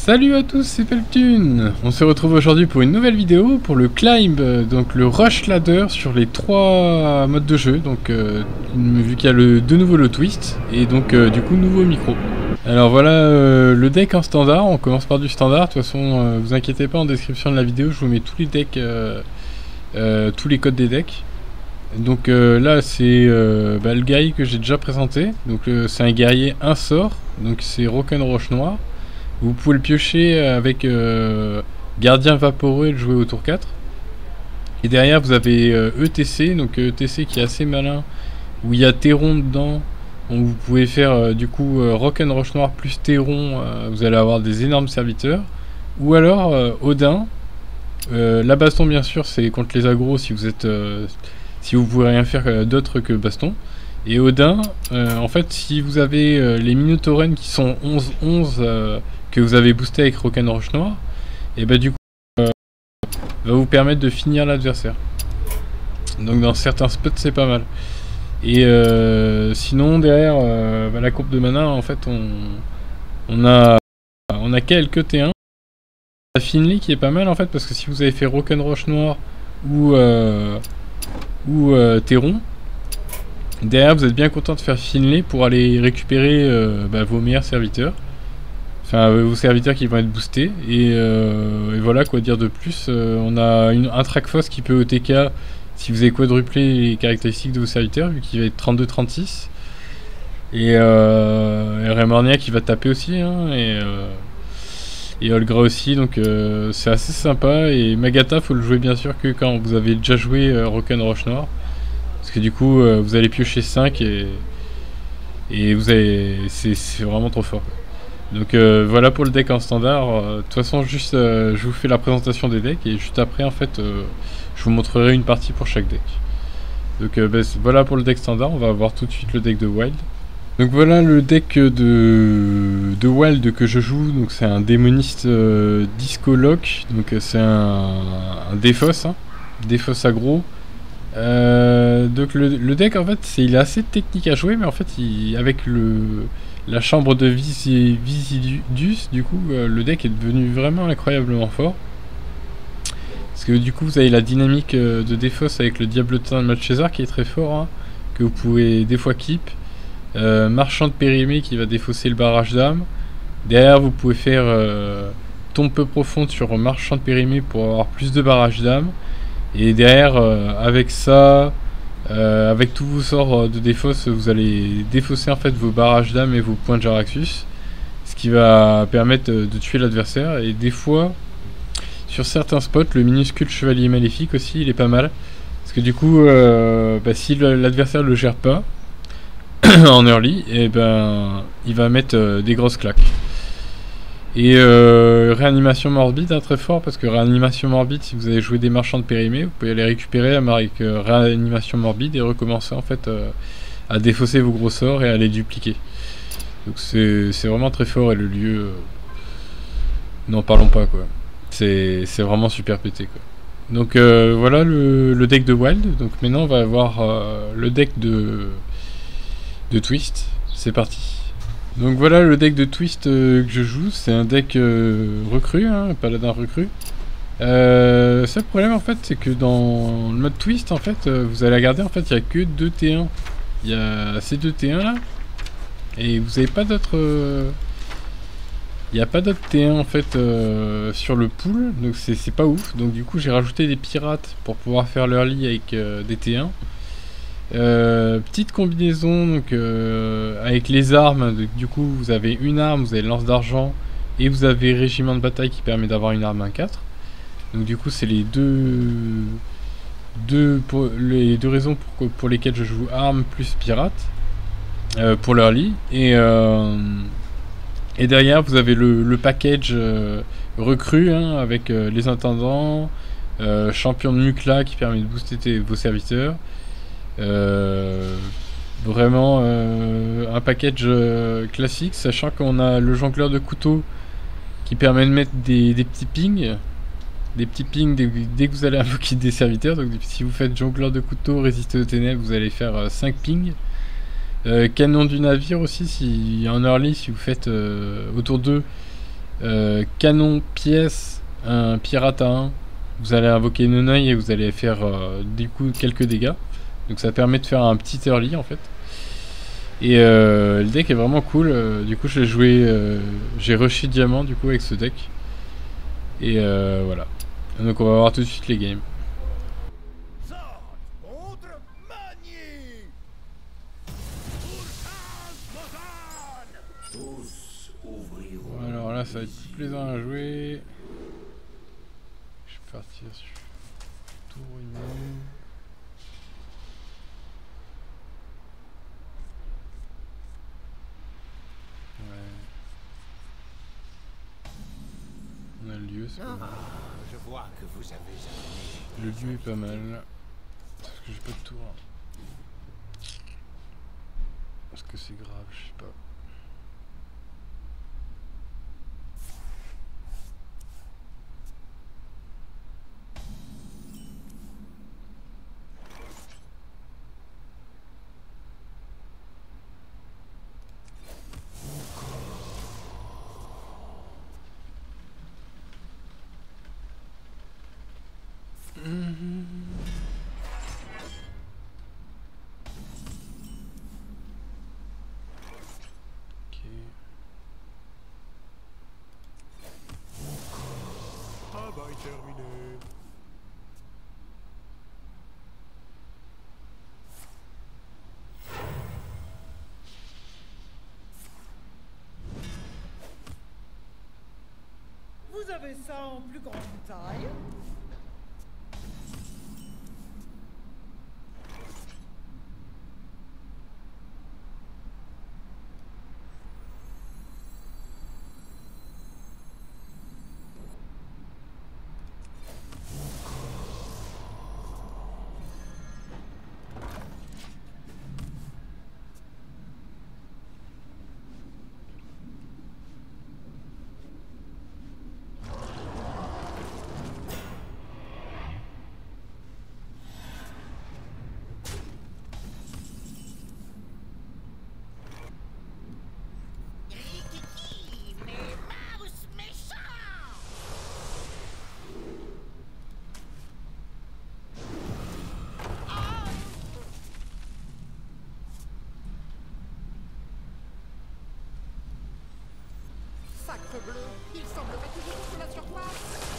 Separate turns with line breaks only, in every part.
Salut à tous, c'est Peltune. On se retrouve aujourd'hui pour une nouvelle vidéo pour le climb, donc le rush ladder sur les 3 modes de jeu. Donc vu qu'il y a de nouveau le twist et donc du coup nouveau micro. Alors voilà le deck en standard, on commence par du standard. De toute façon vous inquiétez pas, en description de la vidéo je vous mets tous les decks, tous les codes des decks. Donc là c'est le guerrier que j'ai déjà présenté. Donc c'est un guerrier 1 sort, donc c'est Rock'n'Roche noir. Vous pouvez le piocher avec Gardien Vaporeux et le jouer au tour 4. Et derrière vous avez ETC, donc ETC qui est assez malin, où il y a Théron dedans. Donc vous pouvez faire du coup Rock'n'Roche noir plus Théron, vous allez avoir des énormes serviteurs. Ou alors Odin. La baston bien sûr c'est contre les agros si vous êtes si vous pouvez rien faire d'autre que baston. Et Odin, en fait si vous avez les Minotauren qui sont 11-11 que vous avez boosté avec Rock'n'Roche noir, et bah du coup va vous permettre de finir l'adversaire. Donc dans certains spots c'est pas mal. Et sinon derrière la courbe de mana en fait on a quelques T1. La Finley qui est pas mal en fait parce que si vous avez fait Rock'n'Roche noir ou Théron, derrière vous êtes bien content de faire Finley pour aller récupérer vos meilleurs serviteurs. Enfin vos serviteurs qui vont être boostés. Et voilà quoi dire de plus. On a un Trackfoss qui peut OTK si vous avez quadruplé les caractéristiques de vos serviteurs, vu qu'il va être 32-36. Et Remornia qui va taper aussi hein, et Olgra aussi, donc c'est assez sympa. Et Magata faut le jouer bien sûr que quand vous avez déjà joué Rock'n'Roche noir, parce que du coup vous allez piocher 5 et vous allez c'est vraiment trop fort quoi. Donc voilà pour le deck en standard. De toute façon juste je vous fais la présentation des decks et juste après en fait je vous montrerai une partie pour chaque deck. Donc voilà pour le deck standard. On va voir tout de suite le deck de Wild. Donc voilà le deck de Wild que je joue. Donc c'est un démoniste Disco Lock. Donc c'est un défausse hein, défausse aggro. Donc le deck en fait il est assez technique à jouer, mais en fait avec la chambre de Visidus, du coup le deck est devenu vraiment incroyablement fort. Parce que du coup vous avez la dynamique de défausse avec le Diablotin de Malcheser qui est très fort hein, que vous pouvez des fois keep. Marchand de Périmée qui va défausser le barrage d'âme. Derrière vous pouvez faire tombe peu profonde sur Marchand de Périmée pour avoir plus de barrage d'âme. Et derrière avec ça, avec tous vos sorts de défausse, vous allez défausser en fait vos barrages d'âme et vos points de Jaraxxus, ce qui va permettre de tuer l'adversaire. Et des fois sur certains spots le minuscule chevalier maléfique aussi il est pas mal, parce que du coup si l'adversaire le gère pas en early, et il va mettre des grosses claques. Et réanimation morbide hein, très fort, parce que réanimation morbide, si vous avez joué des marchands de périmée, vous pouvez les récupérer avec réanimation morbide et recommencer en fait à défausser vos gros sorts et à les dupliquer. Donc c'est vraiment très fort. Et le lieu n'en parlons pas quoi, c'est vraiment super pété quoi. Donc voilà le deck de Wild. Donc maintenant on va voir le deck de Twist. C'est parti. Donc voilà le deck de Twist que je joue, c'est un deck recru, hein, paladin recru. Seul problème en fait c'est que dans le mode Twist en fait vous allez regarder en fait il n'y a que 2 T1. Il y a ces 2 T1 là et vous n'avez pas d'autres il n'y a pas d'autres T1 en fait sur le pool, donc c'est pas ouf. Donc du coup j'ai rajouté des pirates pour pouvoir faire l'early avec des T1. Petite combinaison donc avec les armes, du coup vous avez une arme, vous avez lance d'argent et vous avez régiment de bataille qui permet d'avoir une arme 1-4. Donc du coup c'est les deux raisons pour lesquelles je joue arme plus pirate pour l'early. Et derrière vous avez le package recru hein, avec les intendants, champion de Mukla qui permet de booster vos serviteurs. Vraiment un package classique, sachant qu'on a le jongleur de couteau qui permet de mettre des petits pings dès que vous allez invoquer des serviteurs. Donc si vous faites jongleur de couteau résisté aux ténèbres, vous allez faire 5 pings. Canon du navire aussi, si en early si vous faites autour d'eux Canon pièce, un pirate à 1. Vous allez invoquer Nonaï et vous allez faire du coup quelques dégâts. Donc ça permet de faire un petit early en fait. Et le deck est vraiment cool. Du coup j'ai joué, j'ai rushé diamant du coup avec ce deck. Et voilà. Donc on va voir tout de suite les games. Alors là ça va être plus plaisant à jouer. Je vais partir sur tour immune. Ouais. On a le lieu, c'est pas mal.
Je vois que vous avez
Le lieu est pas mal. Parce que j'ai pas de tour. Est-ce que c'est grave? Je sais pas. Ok.
travail terminé.
Vous avez ça en plus grande taille?
Sacre bleu, il semblerait toujours sous la surface.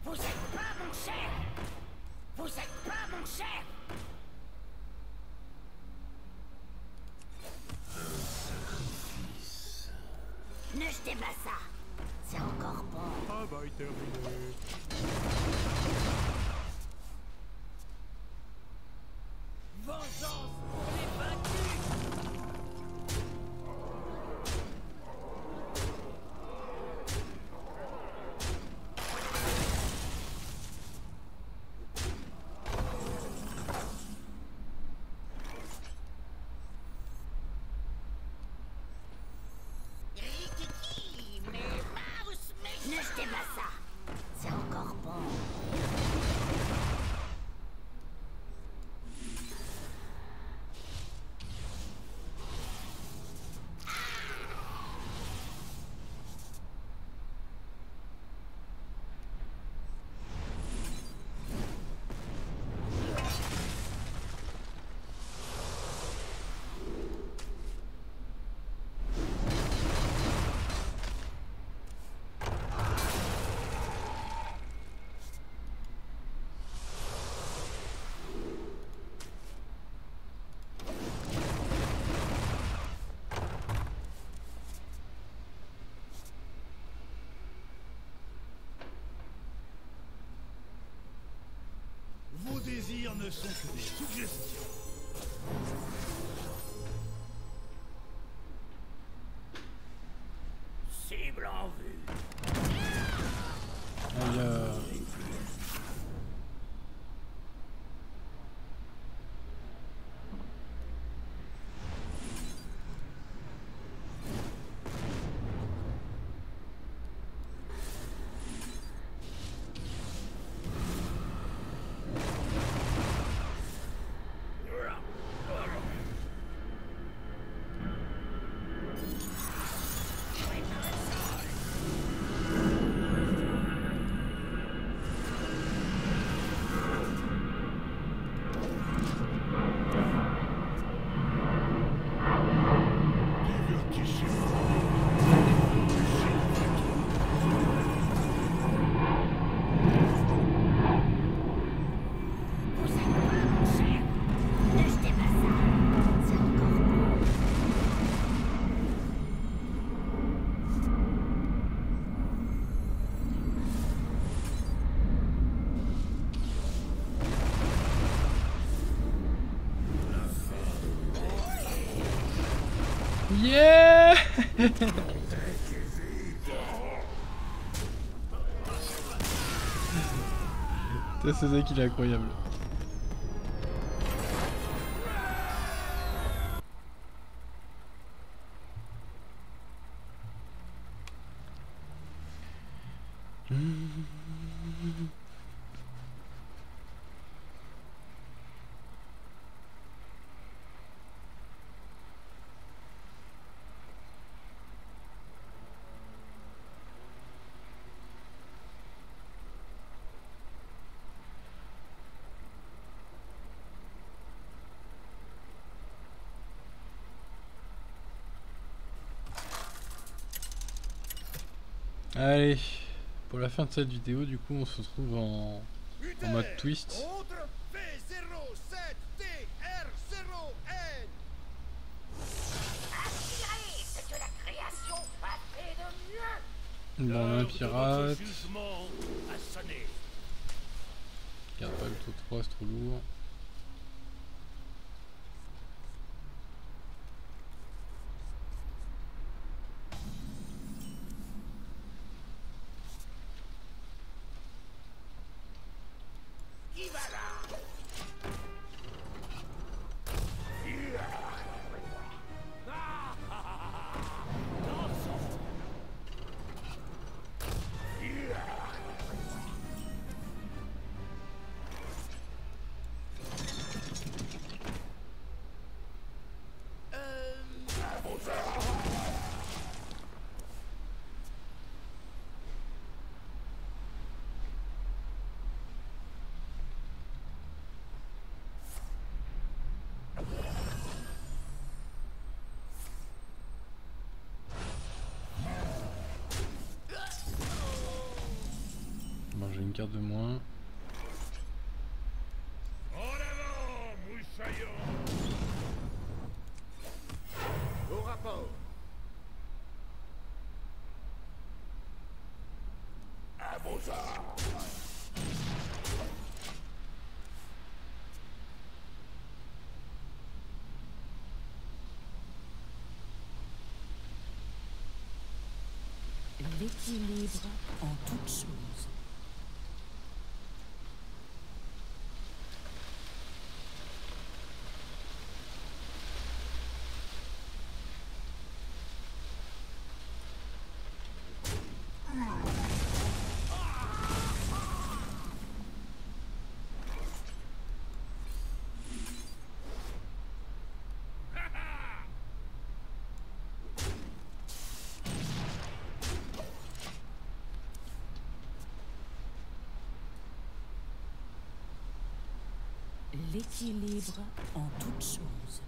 Vous êtes pas mon chef! Vous êtes pas mon chef! Ne jetez pas ça! C'est encore bon!
Travail terminé.
Vengeance pour les vaincus!
Rikiki, mais mouse, mais... Ne jetez pas ça! C'est encore bon!
Vos désirs ne sont que des suggestions.
Cible en vue.
Aïe,
Vous êtes pas mon cher. Ne jetez pas ça. C'est encore beau.
yeah. C'est ça qu'il est incroyable. Allez, pour la fin de cette vidéo, du coup, on se retrouve en mode twist.
Contre V07TR0N.
Attirez ce que la création a fait de mieux.
Bon, on a un pirate.
Jugement a sonné.
Garde pas le taux 3, c'est trop lourd.
Qui va là?
Bon, j'ai une carte de moins.
En avant, moussaillon.
Au rapport.
À vos armes.
L'équilibre en toute chose. L'équilibre en toute chose.